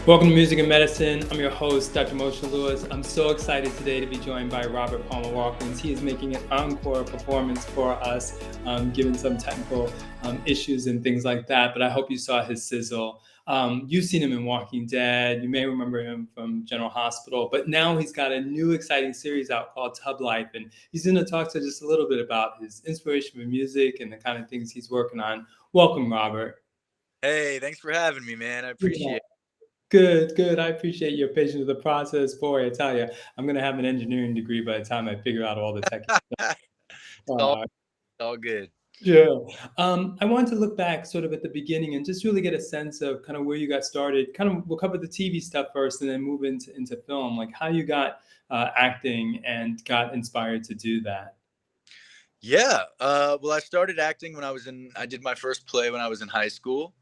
Welcome to Music and Medicine. I'm your host, Dr. Moshe Lewis. I'm so excited today to be joined by Robert Palmer Watkins. He is making an encore performance for us, given some technical issues and things like that. But I hope you saw his sizzle. You've seen him in Walking Dead. You may remember him from General Hospital. But now he's got a new exciting series out called Tub Life. And he's going to talk to us just a little bit about his inspiration for music and the kind of things he's working on. Welcome, Robert. Hey, thanks for having me, man. I Yeah. appreciate it. Good, good. I appreciate your patience with the process. Boy, I tell you, I'm going to have an engineering degree by the time I figure out all the tech. It's all, Uh, it's all good. yeah. I wanted to look back sort of at the beginning and just really get a sense of kind of where you got started. Kind of, we'll cover the TV stuff first and then move into film, like how you got acting and got inspired to do that. Yeah. Well, I started acting when I did my first play when I was in high school.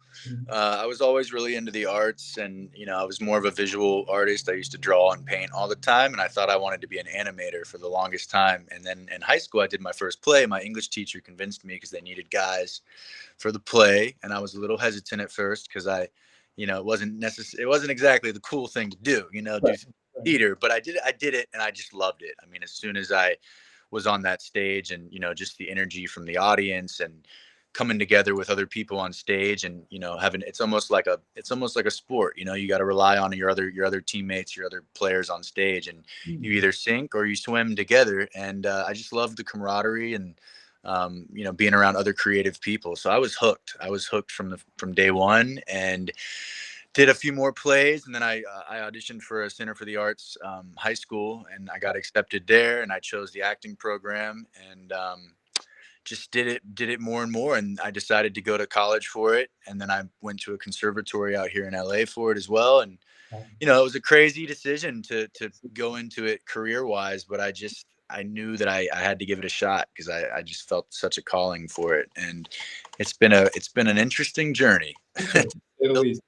I was always really into the arts, and I was more of a visual artist. I used to draw and paint all the time, and I thought I wanted to be an animator for the longest time. And then in high school, I did my first play. My English teacher convinced me because they needed guys for the play, and I was a little hesitant at first because it wasn't necessary. It wasn't exactly the cool thing to do, do Right. theater. But I did it, and I just loved it. I mean, as soon as I was on that stage, and just the energy from the audience and coming together with other people on stage, and having it's almost like a sport. You got to rely on your other teammates, your other players on stage, and you Mhm. either sink or you swim together. And I just loved the camaraderie and being around other creative people. So I was hooked from day one, and did a few more plays. And then I auditioned for a Center for the Arts high school, and I got accepted there, and I chose the acting program, and just did it more and more. And I decided to go to college for it, and then I went to a conservatory out here in LA for it as well. And it was a crazy decision to go into it career wise, but I knew that I had to give it a shot because I just felt such a calling for it. And it's been an interesting journey. Sure, to say the least.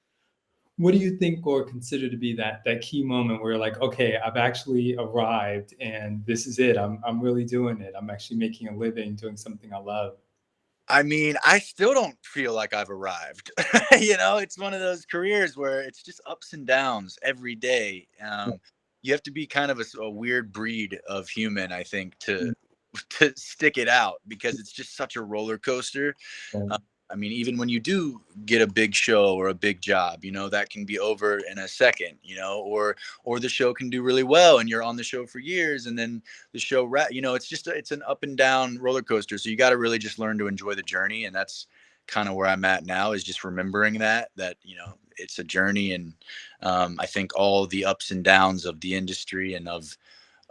What do you think or consider to be that key moment where you're like, okay, I've actually arrived and this is it. I'm really doing it. I'm actually making a living doing something I love. I mean, I still don't feel like I've arrived. It's one of those careers where it's just ups and downs every day. You have to be kind of a weird breed of human, I think, to to stick it out, because it's just such a roller coaster. Uh, I mean, even when you do get a big show or a big job, that can be over in a second, or the show can do really well and you're on the show for years, and then the show, it's an up and down roller coaster. So you got to really just learn to enjoy the journey. And that's kind of where I'm at now, is just remembering that it's a journey. And I think all the ups and downs of the industry and of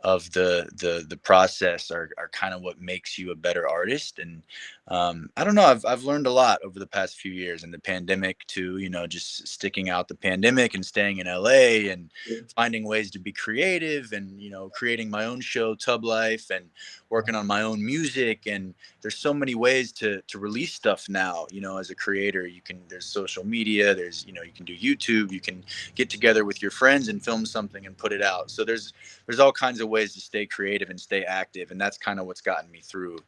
the process are kind of what makes you a better artist. And I don't know, I've learned a lot over the past few years, and the pandemic too, just sticking out the pandemic and staying in LA and finding ways to be creative, and creating my own show, Tub Life, and working on my own music. And there's so many ways to release stuff now. As a creator, there's social media, you can do YouTube, you can get together with your friends and film something and put it out. So there's all kinds of ways to stay creative and stay active, and that's kind of what's gotten me through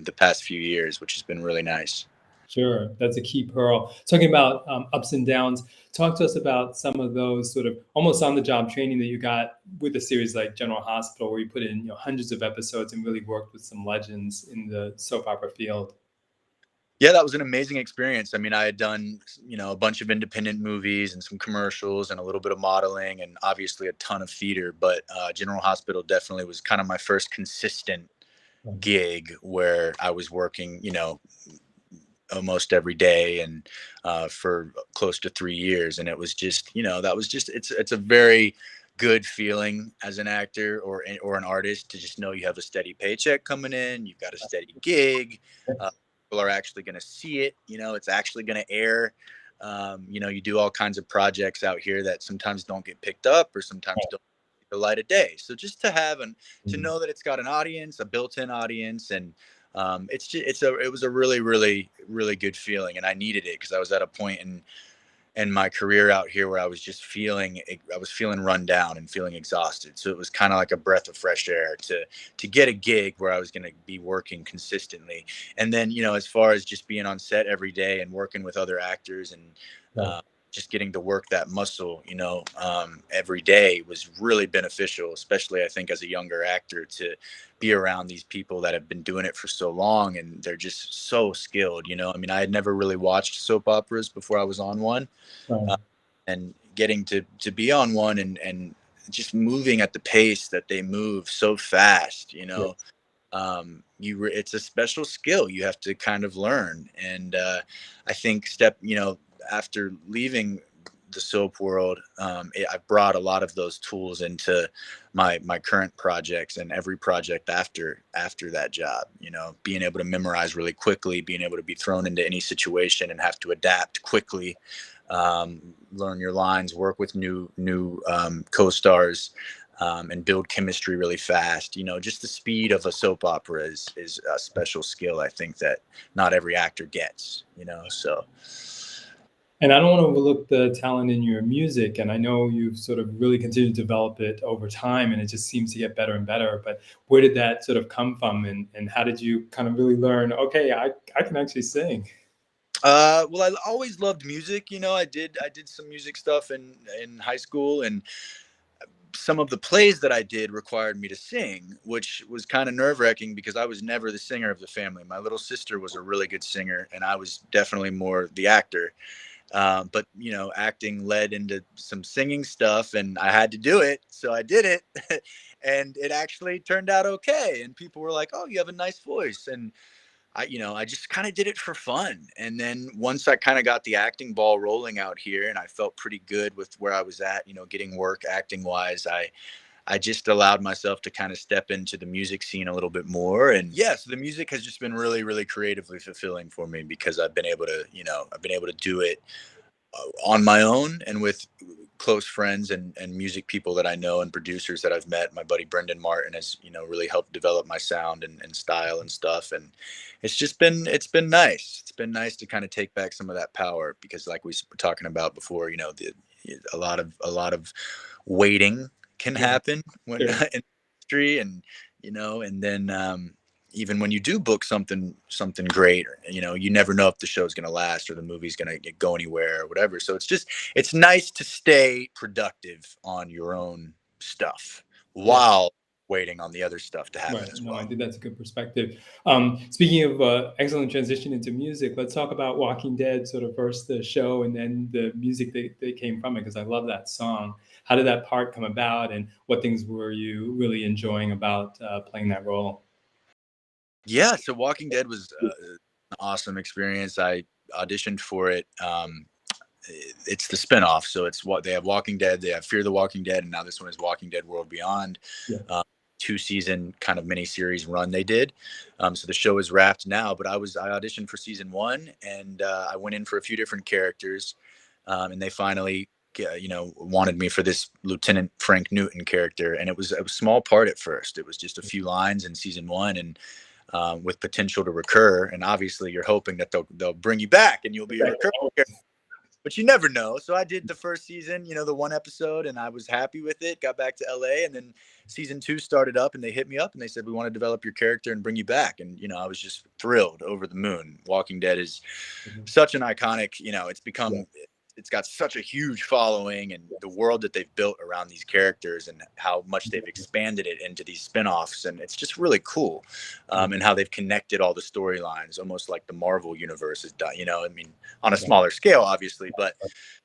the past few years, which has been really nice. Sure, that's a key pearl. Talking about ups and downs, talk to us about some of those sort of almost on the job training that you got with a series like General Hospital, where you put in hundreds of episodes and really worked with some legends in the soap opera field. Yeah, that was an amazing experience. I mean, I had done, a bunch of independent movies and some commercials and a little bit of modeling and obviously a ton of theater. But General Hospital definitely was kind of my first consistent gig where I was working, almost every day, and for close to 3 years. And it was just, that was just, it's a very good feeling as an actor or an artist, to just know you have a steady paycheck coming in, you've got a steady gig. Uh, People are actually going to see it, it's actually going to air. You do all kinds of projects out here that sometimes don't get picked up, or sometimes don't see the light of day. So just to know that it's got an audience, a built-in audience. And it was a really, really, really good feeling, and I needed it because I was at a point in my career out here where I was feeling run down and feeling exhausted. So it was kind of like a breath of fresh air to get a gig where I was going to be working consistently. And then, as far as just being on set every day and working with other actors, and Right. just getting to work that muscle, every day was really beneficial, especially I think as a younger actor, to be around these people that have been doing it for so long and they're just so skilled. I mean, I had never really watched soap operas before I was on one. Right. And getting to be on one and just moving at the pace that they move so fast, Yes. it's a special skill you have to kind of learn. And I think after leaving the soap world, I brought a lot of those tools into my current projects and every project after that job. Being able to memorize really quickly, being able to be thrown into any situation and have to adapt quickly, learn your lines, work with new co-stars, and build chemistry really fast. Just the speed of a soap opera is a special skill I think that not every actor gets. So. And I don't want to overlook the talent in your music. And I know you've sort of really continued to develop it over time, and it just seems to get better and better. But where did that sort of come from? And how did you kind of really learn, okay, I can actually sing? Well, I always loved music. I did some music stuff in high school, and some of the plays that I did required me to sing, which was kind of nerve wracking because I was never the singer of the family. My little sister was a really good singer, and I was definitely more the actor. But acting led into some singing stuff, and I had to do it, so I did it, and it actually turned out okay. And people were like, "Oh, you have a nice voice," and I just kind of did it for fun. And then once I kind of got the acting ball rolling out here, and I felt pretty good with where I was at, getting work acting wise, I just allowed myself to kind of step into the music scene a little bit more. And yeah, so the music has just been really, really creatively fulfilling for me because I've been able to do it on my own and with close friends and music people that I know and producers that I've met. My buddy Brendan Martin has, really helped develop my sound and style and stuff. And it's been nice. It's been nice to kind of take back some of that power because like we were talking about before, a lot of waiting can Yeah, happen when sure. in industry. And then even when you do book something great, you never know if the show's going to last or the movie's going to go anywhere or whatever. So it's nice to stay productive on your own stuff Yeah. while waiting on the other stuff to happen Right. as No, I well. think that's a good perspective. Speaking of excellent transition into music, let's talk about Walking Dead, sort of first the show and then the music that came from it, because I love that song. How did that part come about, and what things were you really enjoying about playing that role? Yeah, so Walking Dead was an awesome experience. I auditioned for it. It's the spinoff, so it's what they have: Walking Dead, they have Fear the Walking Dead, and now this one is Walking Dead World Beyond. Yeah. Um, 2 season kind of miniseries run they did. So the show is wrapped now, but I auditioned for season one, and I went in for a few different characters, and they finally wanted me for this Lieutenant Frank Newton character, and it was a small part at first. It was just a few lines in season one, and with potential to recur. And obviously, you're hoping that they'll bring you back and you'll be a Right. recurring character, but you never know. So I did the first season, the one episode, and I was happy with it. Got back to LA, and then season two started up, and they hit me up and they said, "We want to develop your character and bring you back." And I was just thrilled, over the moon. Walking Dead is Mhm. such an iconic. It's Yeah. become. It's got such a huge following, and the world that they've built around these characters and how much they've expanded it into these spin-offs, and it's just really cool. Yeah. And how they've connected all the storylines, almost like the Marvel universe is done. I mean, on a Yeah. smaller scale, obviously, but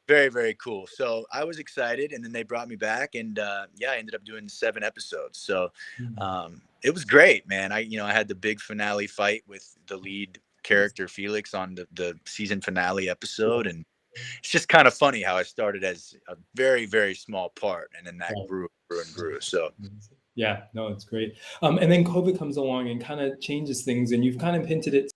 very, very cool. So I was excited, and then they brought me back, and yeah, I ended up doing 7 episodes. So Mhm. it was great, man. I had the big finale fight with the lead character Felix on the season finale Yeah. episode, and it's just kind of funny how I started as a very, very small part, and then that Right. grew and grew and grew. So Yeah, no, it's great. And then COVID comes along and kind of changes things, and you've kind of hinted at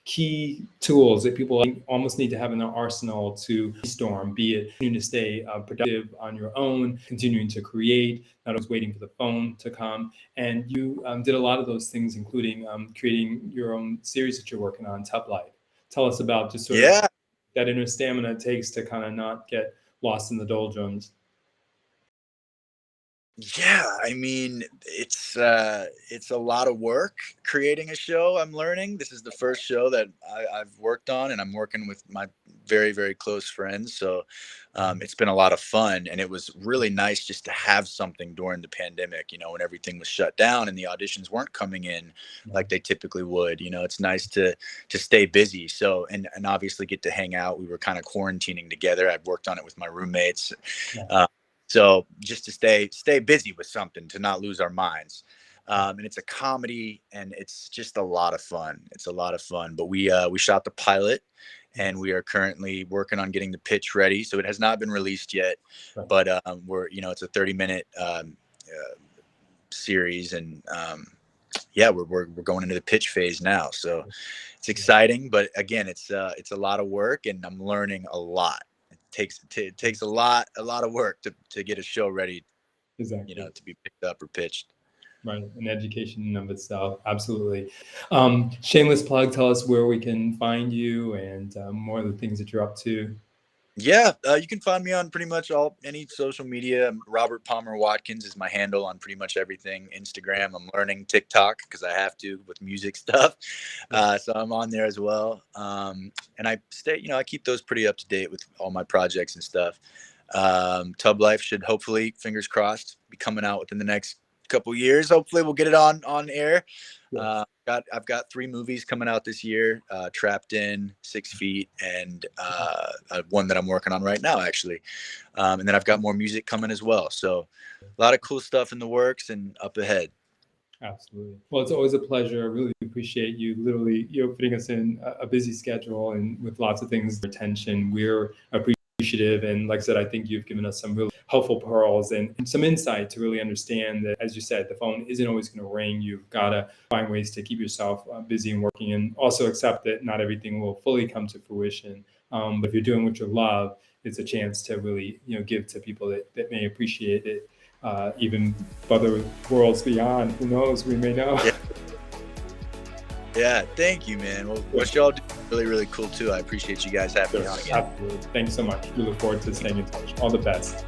key tools that people almost need to have in their arsenal to storm, be it continuing to stay productive on your own, continuing to create, not always waiting for the phone to come. And you did a lot of those things, including creating your own series that you're working on, Tub Life. Tell us about just sort of yeah, that inner stamina it takes to kind of not get lost in the doldrums. Yeah, I mean, it's a lot of work creating a show. I'm learning. This is the first show that I've worked on, and I'm working with my very, very close friends. So it's been a lot of fun, and it was really nice just to have something during the pandemic. You know, when everything was shut down and the auditions weren't coming in like they typically would. You know, it's nice to stay busy. So and obviously get to hang out. We were kind of quarantining together. I've worked on it with my roommates. Yeah. Uh, so just to stay busy with something, to not lose our minds. And it's a comedy, and it's just a lot of fun. It's a lot of fun. But we shot the pilot, and we are currently working on getting the pitch ready. So it has not been released yet, Right. but we're it's a 30-minute series, and yeah, we're going into the pitch phase now. So it's Yeah. exciting, but again, it's a lot of work, and I'm learning a lot. It takes a lot of work to get a show ready, Exactly. to be picked up or pitched. Right. An education in and of itself. Absolutely. Shameless plug. Tell us where we can find you and more of the things that you're up to. Yeah, you can find me on pretty much any social media. Robert Palmer Watkins is my handle on pretty much everything. Instagram. I'm learning TikTok because I have to with music stuff, Yeah. so I'm on there as well. And I keep those pretty up to date with all my projects and stuff. Tub Life should hopefully, fingers crossed, be coming out within the next couple years. Hopefully, we'll get it on air. Yes. I've got 3 movies coming out this year: Trapped In, 6 Feet, and one that I'm working on right now, actually. And then I've got more music coming as well. So a lot of cool stuff in the works and up ahead. Absolutely. Well, it's always a pleasure. I really appreciate you literally, fitting us in a busy schedule and with lots of things, attention. We're appreciative. And like I said, I think you've given us some really helpful pearls and some insight to really understand that, as you said, the phone isn't always going to ring. You've got to find ways to keep yourself busy and working, and also accept that not everything will fully come to fruition. But if you're doing what you love, it's a chance to really, give to people that may appreciate it, even other worlds beyond. Who knows? We may know. Yeah, yeah. Thank you, man. Well, what y'all do is really, really cool too. I appreciate you guys having me on again. Absolutely. Thanks so much. We look forward to staying in touch. All the best.